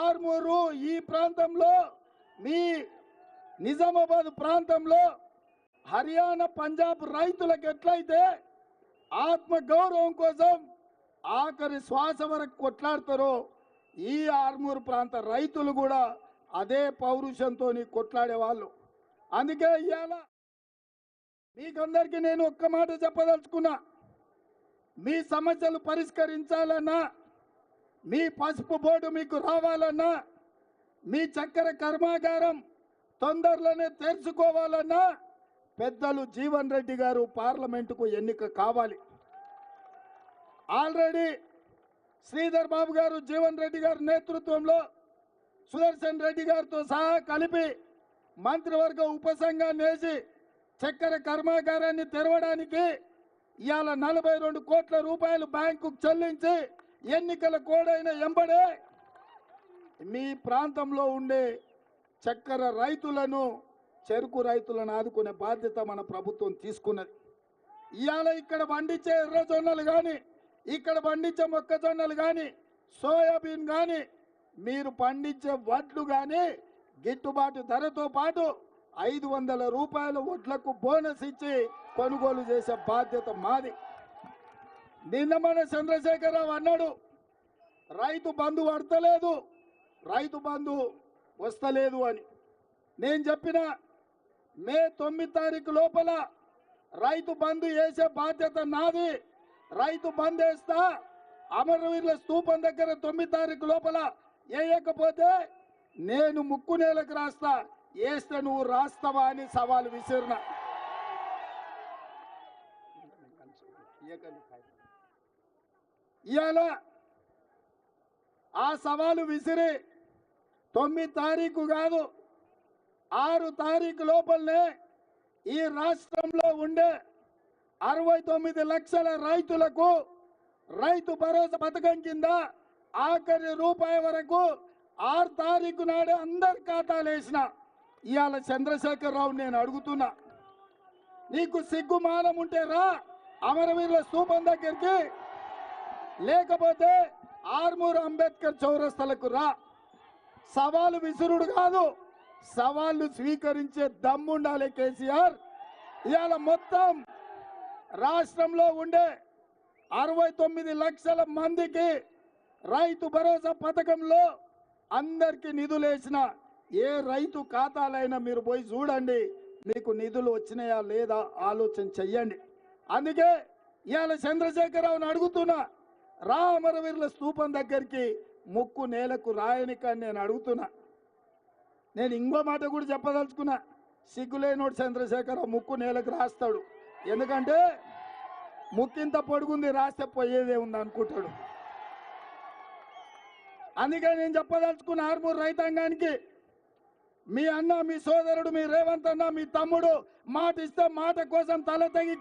ఆర్మూరు ఈ ప్రాంతంలో మీ నిజామాబాద్ ప్రాంతంలో హర్యానా పంజాబ్ రైతులకు ఎట్లయితే ఆత్మ గౌరవం కోసం ఆఖరి శ్వాస వరకు కొట్లాడతారో ఈ ఆర్మూరు ప్రాంత రైతులు కూడా అదే పౌరుషంతో కొట్లాడే వాళ్ళు. అందుకే ఇవాళ మీకందరికీ నేను ఒక్క మాట చెప్పదలుచుకున్నా. మీ సమస్యలు పరిష్కరించాలన్నా, మీ పసుపు బోర్డు మీకు రావాలన్నా, మీ చక్కెర కర్మాగారం తొందరలోనే తెరుచుకోవాలన్నా పెద్దలు జీవన్ రెడ్డి గారు పార్లమెంటుకు ఎన్నిక కావాలి. ఆల్రెడీ శ్రీధర్ బాబు గారు జీవన్ రెడ్డి గారి నేతృత్వంలో సుదర్శన్ రెడ్డి గారితో సహా కలిపి మంత్రివర్గ ఉపసంఘాన్ని వేసి చక్కెర కర్మాగారాన్ని తెరవడానికి ఇవాళ 42 కోట్ల రూపాయలు బ్యాంకుకు చెల్లించి ఎన్నికల కోడైన ఎంబడే మీ ప్రాంతంలో ఉండే చక్కెర రైతులను, చెరుకు రైతులను ఆదుకునే బాధ్యత మన ప్రభుత్వం తీసుకున్నది. ఇవాళ ఇక్కడ పండించే ఎర్రజొన్నలు కానీ, ఇక్కడ పండించే మొక్కజొన్నలు కానీ, సోయాబీన్ కానీ, మీరు పండించే వడ్లు కానీ గిట్టుబాటు ధరతో పాటు 500 రూపాయల వడ్లకు బోనస్ ఇచ్చి కొనుగోలు చేసే బాధ్యత మాది. నిన్న మన చంద్రశేఖరరావు అన్నాడు, రైతు బంధు పడతలేదు, రైతు బంధు వస్తలేదు అని. నేను చెప్పిన మే 9 తారీఖు లోపల రైతు బంధు వేసే బాధ్యత నాది. రైతు బంధు వేస్తా, అమరవీరుల స్తూపం దగ్గర 9 తారీఖు లోపల వేయకపోతే నేను ముక్కు నేలకు రాస్తా, వేస్తే నువ్వు రాస్తావా అని సవాలు విసిరిన. ఇవాళ ఆ సవాలు విసిరి 9 తారీఖు కాదు 6 తారీఖు లోపలనే ఈ రాష్ట్రంలో ఉండే 69 లక్షల రైతులకు రైతు భరోసా పథకం కింద ఆఖరి రూపాయి వరకు 6 తారీఖు నాడే అందరి ఖాతాలు వేసిన. ఇవాళ చంద్రశేఖరరావు నేను అడుగుతున్నా, నీకు సిగ్గుమానం ఉంటే రా అమరవీరుల స్తూపం దగ్గరికి, లేకపోతే ఆర్మూరు అంబేద్కర్ చౌరస్తలకు రా. సవాలు విసురుడు కాదు, సవాళ్లు స్వీకరించే దమ్ముండాలి కేసీఆర్. ఇవాళ మొత్తం రాష్ట్రంలో ఉండే 69 లక్షల మందికి రైతు భరోసా పథకంలో అందరికీ నిధులు వేసిన ఏ రైతు ఖాతాలైనా మీరు పోయి చూడండి, మీకు నిధులు వచ్చినాయా లేదా ఆలోచన చెయ్యండి. అందుకే ఇవాళ చంద్రశేఖరరావుని అడుగుతున్నా, రా అమరవీరుల స్తూపం దగ్గరికి ముక్కు నేలకు రాయనికని నేను అడుగుతున్నా. నేను ఇంకో మాట కూడా చెప్పదలుచుకున్నా, సిగ్గులేనోడు చంద్రశేఖరరావు ముక్కు నేలకు రాస్తాడు, ఎందుకంటే ముక్కింత పొడుగుంది రాస్తే పోయేదే ఉంది అనుకుంటాడు. అందుకే నేను చెప్పదలుచుకున్న ఆర్మూరు రైతాంగానికి, మీ అన్న, మీ సోదరుడు, మీ రేవంత్ అన్న, మీ తమ్ముడు మాట ఇస్తే మాట కోసం తల తెగి